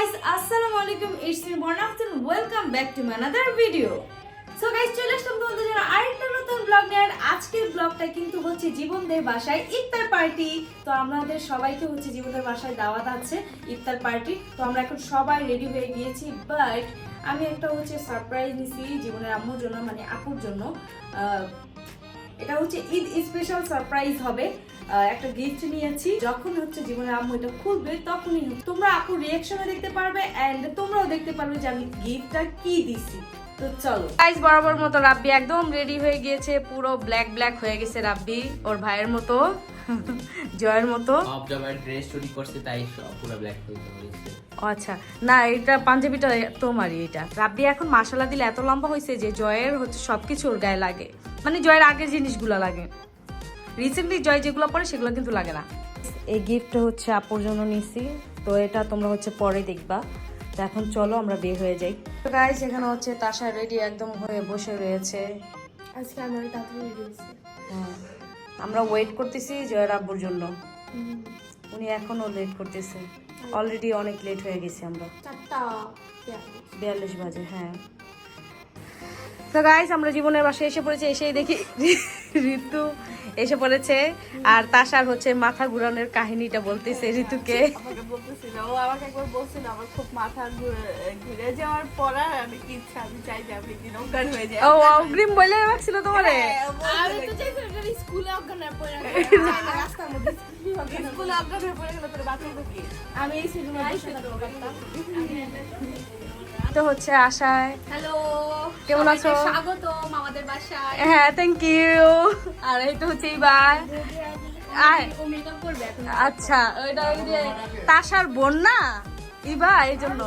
guys, assalamu alaikum. It's me Mornafton. Welcome back to my another video. So guys, চলে আসলাম তোমাদের জন্য আরেকটা নতুন ব্লগ নিয়ে। আর আজকের ব্লগটা কিন্তু হচ্ছে জীবনদের বাসায় ইফতার পার্টি। তো আমাদের সবাইকে হচ্ছে জীবনদের বাসায় দাওয়াত আছে ইফতার পার্টি। তো আমরা এখন সবাই রেডি হয়ে গিয়েছি, বাট আমি একটা হচ্ছে সারপ্রাইজ নিছি জীবনের আম্মুর জন্য, মানে আপুর জন্য। এটা হচ্ছে ঈদ স্পেশাল সারপ্রাইজ হবে। একটা গিফট নিয়েছি, যখন হচ্ছে জীবনের আম্মু এটা খুলবে তখনই তোমরা আপুর রিঅ্যাকশনে দেখতে পারবে এন্ড তোমরাও দেখতে পারবে যে আমি গিফটটা কি দিছি। তো চলো গাইস, বরাবর মতো রাব্বি একদম রেডি হয়ে গিয়েছে, পুরো ব্ল্যাক ব্ল্যাক হয়ে গেছে রাব্বি, ওর ভাইয়ের মতো জয়ের মতো। অবজার্ভার ড্রেস চুরি করছে তাই পুরো ব্ল্যাক হয়ে গেছে। আচ্ছা না, এটা পাঞ্জাবিটা তোমারই। এটা রাব্বি এখন মাশাআল্লাহ দিলে এত লম্বা হয়েছে যে জয়ের হচ্ছে সবকিছু ওর গায়ে লাগে, মানে জয়ের আগের জিনিসগুলো লাগে। রিসেন্টলি জয় যেগুলো পরে সেগুলো কিন্তু লাগে না। এই গিফটটা হচ্ছে আপুর জন্য নিছি, তো এটা তোমরা হচ্ছে পরে দেখবা। তো এখন চলো আমরা বের হয়ে যাই। তো গাইস, এখানে হচ্ছে তাশা রেডি একদম হয়ে বসে রয়েছে। আজকে আমার তাড়াতাড়ি রেডি হয়েছে। হ্যাঁ, আমরা ওয়েট করতেছি জয়ের আব্বুর জন্য। উনি এখনো লেট করতেছে, অলরেডি অনেক লেট হয়ে গেছি আমরা। 4:42 বাজে। হ্যাঁ, তো গাইস আমরা জীবনের বাসায় এসে পড়েছি। এসেই দেখি ঋতু এসে পড়েছে, আর তাশার হচ্ছে মাথা ঘুরানোর কাহিনীটা বলতেছে ঋতুকে। আমাকে বলতেছিল, ও আমাকে একবার বলছিল আমার খুব মাথা ঘুরে যাওয়ার পর আমি কি ইচ্ছা, আমি চাই যে আমি দিন অজ্ঞান হয়ে যাই। ও অগ্রিম বলে রাখছিল তোমারে। আমি তো চাইছিলাম যে স্কুলে অজ্ঞান হয়ে পড়ে গেল, রাস্তার মধ্যে স্কুলে অজ্ঞান হয়ে পড়ে গেল, তোর বাঁচাবো কি? আমি এই সিনেমা তো হচ্ছে আশায়। হ্যালো, কেমন আছো? স্বাগতম আমাদের বাসায়। হ্যাঁ, থ্যাংক ইউ। আর এই তো হচ্ছে এইবার ও মেকআপ করবে এখন। আচ্ছা, ওইটা ওই যে তাশার বোন না ইবা, এই জন্য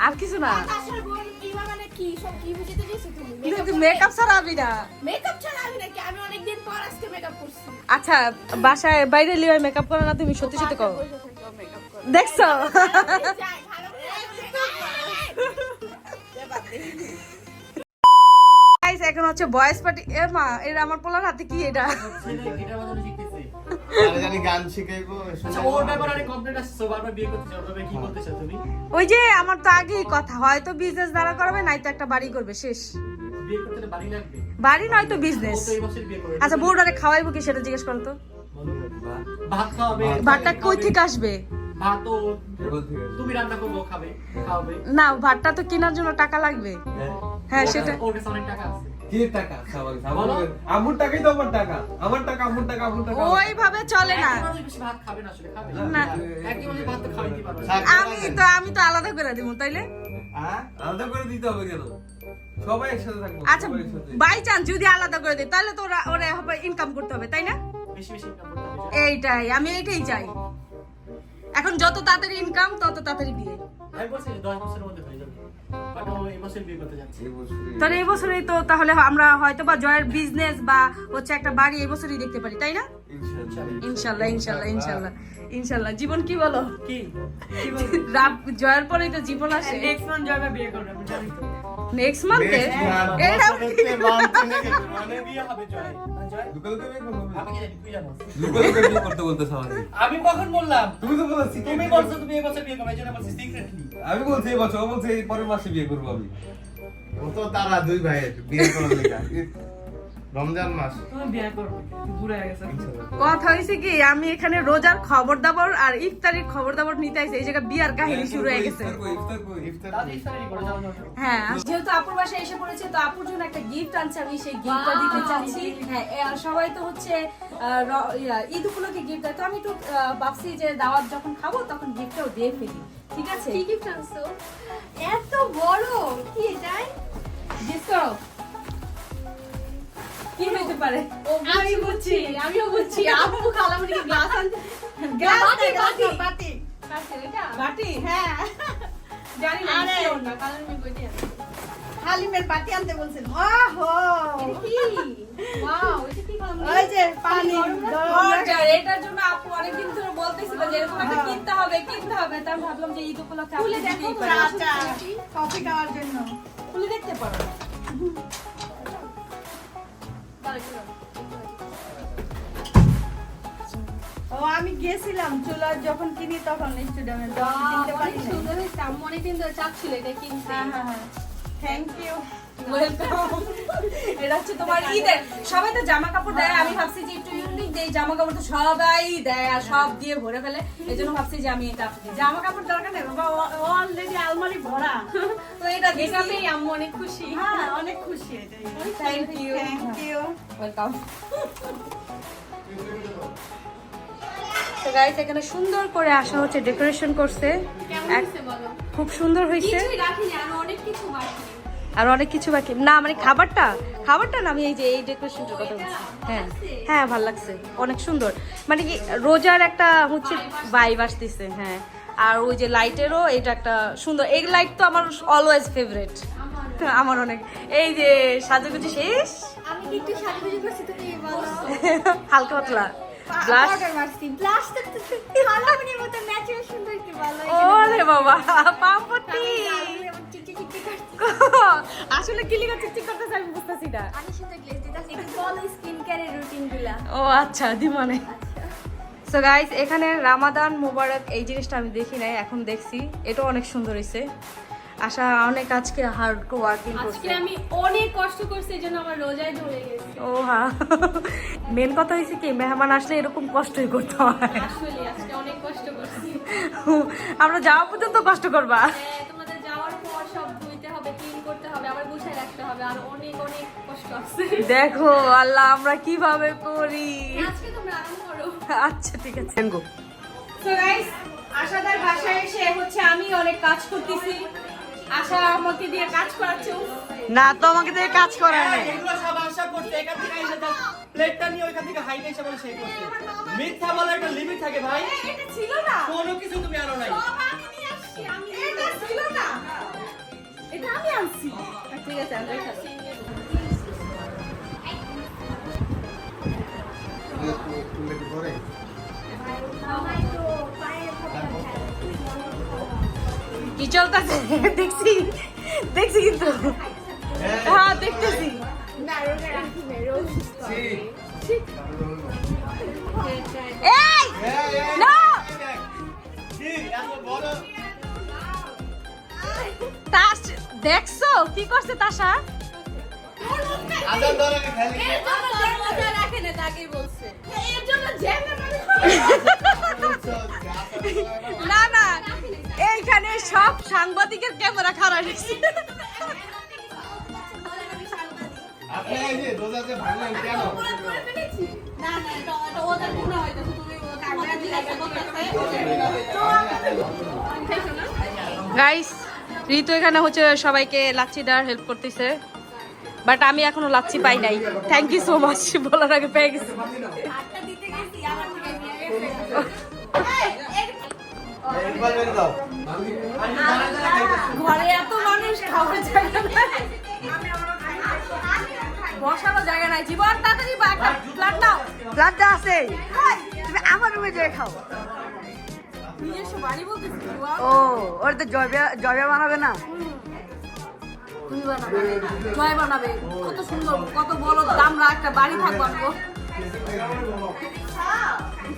আর কিছু না। আসার বোন ইমা মানে কি সব কি বুঝতে দিয়েছো তুমি? কিন্তু মেকআপ ছাড়া আমি না। মেকআপ ছাড়া আমি নাকি? আমি অনেকদিন পর আজকে মেকআপ করছি। আচ্ছা, বাসায় বাইরে লিওয় মেকআপ করে না তুমি? সত্যি সত্যি কও, দেখছো? গাইস, এখন হচ্ছে বয়েস পার্টি। এ মা, এটা আমার পোলার হাতে কি এটা? আরে জানি গান শিখাইবো। আচ্ছা, ওর ব্যাপারে অনেক কমপ্লেইন্ট আসছে, বারবার বিয়ে করতে চাও, তবে কি করতে চাও তুমি? ওই যে আমার তো আগেই কথা, হয়তো বিজনেস দ্বারা করবে, নাই তো একটা বাড়ি করবে, শেষ। বিয়ে করতে হলে বাড়ি লাগবে। বাড়ি নয় তো বিজনেস। ও তো এই বছর বিয়ে করবে। আচ্ছা, বউডারে খাওয়াইবো কি সেটা জিজ্ঞেস করো তো। ভাত খাওয়াবে। ভাতটা কই থেকে আসবে? ভাত তো তুমি রান্না করবে, খাবে, খাওয়াবে। না, ভাতটা তো কেনার জন্য টাকা লাগবে। হ্যাঁ, সেটা ওর কাছে অনেক টাকা আছে। কি টাকা? আমার টাকাই তো আমার টাকা, আমার টাকা, আমার টাকা, আমার টাকা। ওইভাবে চলে না। একজন মানুষ বেশি ভাত খাবে না, আসলে খাবে না। একজন মানুষ ভাত তো খাওয়াইতে পারবে। আমি তো আলাদা করে দিব তাইলে। হ্যাঁ, আলাদা করে দিতে হবে কেন? সবাই একসাথে থাকবো। আচ্ছা, সবাই একসাথে। বাই চান্স যদি আলাদা করে দিই তাহলে তো ওরা হবে ইনকাম করতে হবে, তাই না? বেশি বেশি ইনকাম করতে হবে। এইটাই, আমি এইটাই চাই। এখন যত তাড়াতাড়ি ইনকাম তত তাড়াতাড়ি বিয়ে। আমি বলছি 10 বছরের মধ্যে হয়ে যাবে। বাট ও এই বছর বিয়ে করতে যাচ্ছে। এই বছরই। তাহলে এই বছরই তো তাহলে আমরা হয়তো বা জয়ের বিজনেস বা হচ্ছে একটা বাড়ি এই বছরই দেখতে পারি, তাই না? ইনশাল্লাহ ইনশাল্লাহ ইনশাল্লাহ ইনশাল্লাহ। জীবন কি বলো? কি জয়ের পরেই তো জীবন আসে। নেক্সট মান্থ জয়বা বিয়ে করবে, আমি জানি তো। নেক্সট মান্থে মানে বিয়ে হবে জয়। জয় দুকালে তো বিয়ে করবো। আমি কি জানি, তুই জানো? দুকালে তো বিয়ে করতে বলতেছ আমাকে। আমি কখন বললাম? তুমি তো বলছো তুমি বলছো তুমি এই বছর বিয়ে করবে, এই জন্য বলছি সিক্রেটলি। আমি বলছি এই বছর, ও বলছে এই পরের মাসে বিয়ে করবো আমি। ও তো তারা দুই ভাইয়ের বিয়ে করার লেখা রমজান মাস তুমি বিয়ে করবে, ঘুরে গেছে। কথা হয়েছে কি, আমি এখানে রোজার খবর দাবর আর ইফতারির খবর দাবর নিতে আইছি, এই জায়গায় বিয়ার কাহিনী শুরু হয়ে গেছে। ইফতার কই? তাহলে ইফতারি করে যাও যাও। হ্যাঁ, যেহেতু আপুর বাসায় এসে পড়েছে, তো আপুর জন্য একটা গিফট আনছে, আমি সেই গিফটটা দিতে চাচ্ছি। হ্যাঁ, সবাই তো হচ্ছে ঈদ উপলক্ষে গিফট দেয়, তো আমি একটু ভাবছি যে দাওয়াত যখন খাবো তখন গিফটটাও দিয়ে ফেলি, ঠিক আছে? কি গিফট আনছো? এত বড় কি এটাই? গেস করো কি হইতে পারে? আমি বুঝছি, আমিও বুঝছি। আপু খালামুনিকে গ্লাস আনতে, বাটি বাটি বাটি কাছে এটা বাটি? হ্যাঁ, জানি না, আরে sure না। খালামুনি কইতে আছে হালিমের বাটি আনতে বলছেন। ওহো, কি ওয়াও, এটা কি খালামুনি? ওই যে পানি মজার, এটার জন্য আপু অনেকদিন ধরে বলতেছিল যে এরকম একটা কিনতে হবে কিনতে হবে, তাই ভাবলাম যে ঈদ উপলক্ষে খুলে আপনি দেখো দিতেই তো, পারেন। চা কফি খাওয়ার জন্য। খুলে দেখতে পারো। ও আমি গেছিলাম চুলা যখন কিনি তখন স্টুডিয়ামে পারি নাই। সুন্দর হয়েছে। আম্মু অনেকদিন ধরে চাচ্ছিল এটা কিনতে। হ্যাঁ থ্যাংক ইউ। এটা হচ্ছে তোমার ঈদের সবাই তো জামা কাপড় দেয়, আমি ভাবছি যে একটু ইউনিক দেই, জামা কাপড় তো সবাই দেয় আর সব দিয়ে ভরে ফেলে, এই জন্য ভাবছি যে আমি এটা দিই। জামা কাপড় দরকার নেই বাবা, অলরেডি আলমারি ভরা। তো এটা দিছি। এটা পেয়ে আম্মু অনেক খুশি। হ্যাঁ অনেক খুশি এটাই। Thank you, thank you. Welcome. তো গাইস এখানে সুন্দর করে আসা হচ্ছে, ডেকোরেশন করছে, কেমন হয়েছে বলো? খুব সুন্দর হয়েছে। কিছুই রাখিনি, আরো অনেক কিছু বাকি। আর অনেক কিছু বাকি না, মানে খাবারটা না, আমি এই যে এই ডেকোরেশনটার কথা বলছি। হ্যাঁ হ্যাঁ ভালো লাগছে, অনেক সুন্দর, মানে কি রোজার একটা হচ্ছে ভাইব আসতেছে। হ্যাঁ আর ওই যে লাইটেরও এটা একটা সুন্দর, এই লাইট তো আমার অলওয়েজ ফেভারিট, আমার অনেক। এই যে সাজুগুজু শেষ, আমি কি একটু সাজুগুজু করছি, তুমি বলো? হালকা পাতলা ব্লাশ। পাউডার মারছি। ব্লাশ তো ভালোমনির মতো ন্যাচারাল সুন্দর কি ভালো। ওরে বাবা পাম্পটি চিকচিক চিকচিক করছে। আসলে কিলিকা চিকচিক করতেছে, আমি বুঝতেছি না। আমি সুন্দর গ্লেজ দিতেছি। একটু বলো স্কিন কেয়ারের রুটিনগুলা। ও আচ্ছা দিমানে। সো গাইস এখানে রামাদান মোবারক এই জিনিসটা আমি দেখি নাই, এখন দেখছি, এটা অনেক সুন্দর হয়েছে। আশা অনেক আজকে হার্ড ওয়ার্কিং আজকে করছে। আমি অনেক কষ্ট করছি, এজন্য আমার রোজায় ধরে গেছে। ও হ্যাঁ, মেন কথা হয়েছে কি মেহমান আসলে এরকম কষ্টই করতে হয়। আসলে আজকে অনেক কষ্ট করছি। আমরা যাওয়া পর্যন্ত কষ্ট করবা। হ্যাঁ, তোমাদের যাওয়ার পর সব ধুইতে হবে, ক্লিন করতে হবে, আবার গুছিয়ে রাখতে হবে, আর অনেক অনেক কষ্ট আছে। দেখো আল্লাহ আমরা কিভাবে করি। আজকে তোমরা আরাম করো। আচ্ছা ঠিক আছে। সো গাইস আশাদার বাসায় এসে হচ্ছে আমি অনেক কাজ করতেছি, আশা আমাকে দিয়ে কাজ করাচ্ছে। না তো আমাকে দিয়ে কাজ করায় না। এগুলো সব আশা করতে এখান থেকে এসে যা প্লেটটা নিয়ে ওইখান থেকে হাইটে এসে বলে সেই করতে। মিথ্যা বলার একটা লিমিট থাকে ভাই। এটা ছিল না, কোনো কিছু তুমি আনো নাই। আমি নিয়ে আসছি, এটা ছিল না, এটা আমি আনছি। ঠিক আছে আমি খাচ্ছি। কি চলতেছে দেখছি কিন্তু হ্যাঁ দেখতেছি। না, রোজা রাখি না, রোজ এই না কি এত বড় তাস দেখছো কি করছে তাসা? আদার ধরে খেলি এর জন্য রোজা রাখে না, তাকেই বলছে। এর জন্য জ্যামে না না এইখানে সব সাংবাদিকের ক্যামেরা খারাপ হয়েছে। আপনি এই যে রোজাতে ভাঙলেন কেন? না না, এটা ওদের গুণা হয়তো, তুমি কাগজে দিলে গাইস ঋতু এখানে হচ্ছে সবাইকে লাচ্ছি দেওয়ার হেল্প করতেছে, বাট আমি এখনো লাচ্ছি পাই নাই। থ্যাংক ইউ সো মাচ, বলার আগে পেয়ে গেছি। আটটা দিতে গেছি, আমার থেকে নিয়ে গেছে। একবার মেরে দাও। ঘরে এত মানুষ খাওয়ার জায়গা নাই, বসারও জায়গা নাই। জীবন তাড়াতাড়ি একটা প্লাট দাও। প্লাটটা আছে, তুমি আমার রুমে যেয়ে খাও। নিজস্ব বাড়ি বলতেছি। ও ওর তো জয় বানাবে না। তুমি বানাবে, জয় বানাবে, কত সুন্দর, কত বড় দামরা একটা বাড়ি থাকবো আমগো।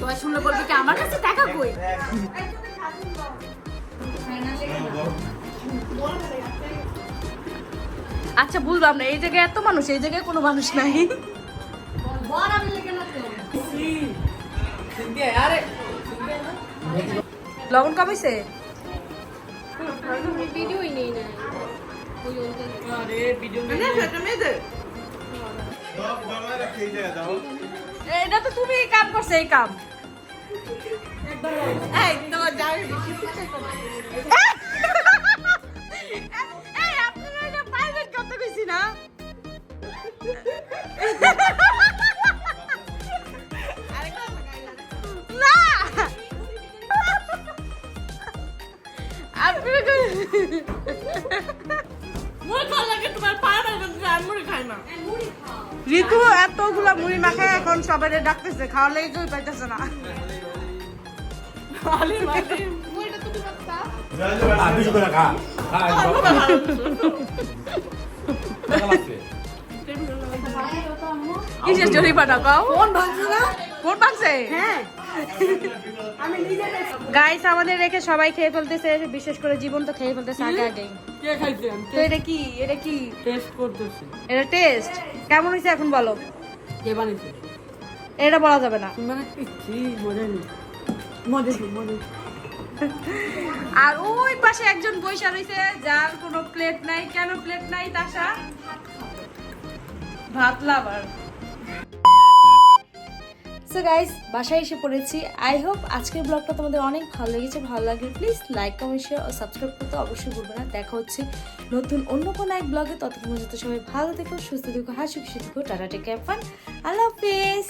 জয় শুনলে বলবে কি আমার কাছে টাকা কই? আচ্ছা বুঝলাম না, এই জায়গায় এত মানুষ, এই জায়গায় কোনো মানুষ নাই। লবণ কমাইছে? ভিডিওই নেই না। আরে ভিডিও সব জমায় খেয়ে যায় দাও। এটা তো তুমি কাম করছে, এই কাম। এই তোমার যাই এই আপনারা এটা প্রাইভেট করতে কইছি না? না ঋতু এতগুলা মুড়ি মাখায় এখন সবাই ডাকতেছে, খাওয়ার লেগে কেউ পাইতেছে না। বিশ করে খা। কিসের জরিমানা পাও? ফোন ভাঙছে না? ফোন ভাঙছে? হ্যাঁ গাইস আমাদের রেখে সবাই খেয়ে ফেলতেছে, বিশেষ করে জীবন তো খেয়ে ফেলতেছে আগে আগে। কে খাইছে আমি তো এটা কি, এটা কি, টেস্ট করতেছি এটা টেস্ট কেমন হয়েছে এখন বলো? কে বানিয়েছে এটা বলা যাবে না। মানে কি মজা নেই মজা আর ওই পাশে একজন বইসা রইছে যার কোনো প্লেট নাই। কেন প্লেট নাই তাশা? ভাত লাভার। সো গাইস বাসায় এসে পড়েছি। আই হোপ আজকের ব্লগটা তোমাদের অনেক ভালো লেগেছে। ভালো লাগলে প্লিজ লাইক কমেন্ট শেয়ার ও সাবস্ক্রাইব করতে অবশ্যই ভুলবে না। দেখা হচ্ছে নতুন অন্য কোনো এক ব্লগে। ততক্ষণ পর্যন্ত সবাই ভালো থেকো, সুস্থ থেকো, হাসি খুশি থেকো। টাটা, টেক কেয়ার, ফান, আল্লাহ হাফেজ।